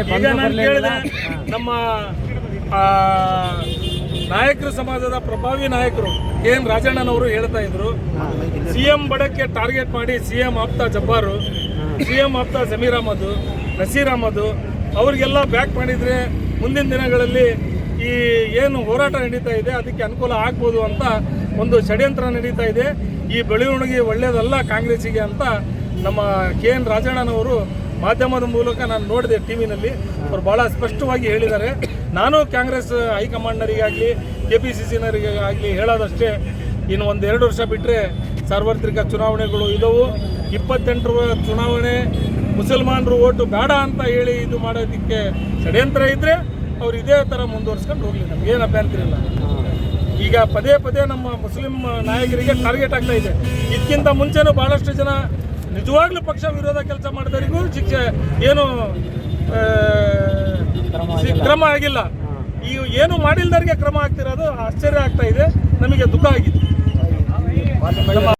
ಈಗ ನಾನು ಕೇಳಿದೆ ನಮ್ಮ ನಾಯಕರು ಸಮಾಜದ ಪ್ರಭಾವಿ ನಾಯಕರು KN ರಾಜಣ್ಣನವರು ಹೇಳ್ತಾ ಇದ್ರು, CM ಬಡಕ್ಕೆ ಟಾರ್ಗೆಟ್ ಮಾಡಿ CM ಆಪ್ತ ಜಬ್ಬಾರು, CM ಆಪ್ತ ಜಮೀರ್ ಅಹಮದ್, ನಸೀರ್ ಅಹಮದ್ ಅವರಿಗೆಲ್ಲ ಬ್ಯಾಕ್ ಮಾಡಿದರೆ ಮುಂದಿನ ದಿನಗಳಲ್ಲಿ ಈ ಏನು ಹೋರಾಟ ನಡೀತಾ ಇದೆ ಅದಕ್ಕೆ ಅನುಕೂಲ ಆಗ್ಬೋದು ಅಂತ ಒಂದು ಷಡ್ಯಂತ್ರ ನಡೀತಾ ಇದೆ. ಈ ಬೆಳವಣಿಗೆ ಒಳ್ಳೆಯದಲ್ಲ ಕಾಂಗ್ರೆಸ್ಸಿಗೆ ಅಂತ ನಮ್ಮ KN ರಾಜಣ್ಣನವರು ಮಾಧ್ಯಮದ ಮೂಲಕ ನಾನು ನೋಡಿದೆ, ಟಿವಿನಲ್ಲಿ ಅವರು ಭಾಳ ಸ್ಪಷ್ಟವಾಗಿ ಹೇಳಿದ್ದಾರೆ. ನಾನು ಕಾಂಗ್ರೆಸ್ ಹೈಕಮಾಂಡ್ನರಿಗಾಗಲಿ KPCCನರಿಗಾಗಲಿ ಹೇಳೋದಷ್ಟೇ, ಇನ್ನು 1-2 ವರ್ಷ ಬಿಟ್ಟರೆ ಸಾರ್ವತ್ರಿಕ ಚುನಾವಣೆಗಳು ಇದ್ದವು. 28ರ ಚುನಾವಣೆ ಮುಸಲ್ಮಾನರು ಓಟು ಬೇಡ ಅಂತ ಹೇಳಿ ಇದು ಮಾಡೋದಕ್ಕೆ ಷಡ್ಯಂತ್ರ ಇದ್ದರೆ ಅವ್ರು ಇದೇ ಥರ ಮುಂದುವರ್ಸ್ಕೊಂಡು ಹೋಗಲಿ, ನಮಗೇನು ಅಭ್ಯಂತರ ಇಲ್ಲ. ಈಗ ಪದೇ ಪದೇ ನಮ್ಮ ಮುಸ್ಲಿಂ ನಾಯಕರಿಗೆ ಟಾರ್ಗೆಟ್ ಆಗ್ತಾ ಇದೆ. ಇದಕ್ಕಿಂತ ಮುಂಚೆನೂ ಭಾಳಷ್ಟು ಜನ ನಿಜವಾಗ್ಲೂ ಪಕ್ಷ ವಿರೋಧ ಕೆಲಸ ಮಾಡಿದವರಿಗೂ ಶಿಕ್ಷೆ ಏನು ಕ್ರಮ ಆಗಿಲ್ಲ. ಈ ಏನು ಮಾಡಿಲ್ದವರಿಗೆ ಕ್ರಮ ಆಗ್ತಿರೋದು ಆಶ್ಚರ್ಯ ಆಗ್ತಾ ಇದೆ, ನಮಗೆ ದುಃಖ ಆಗಿದೆ.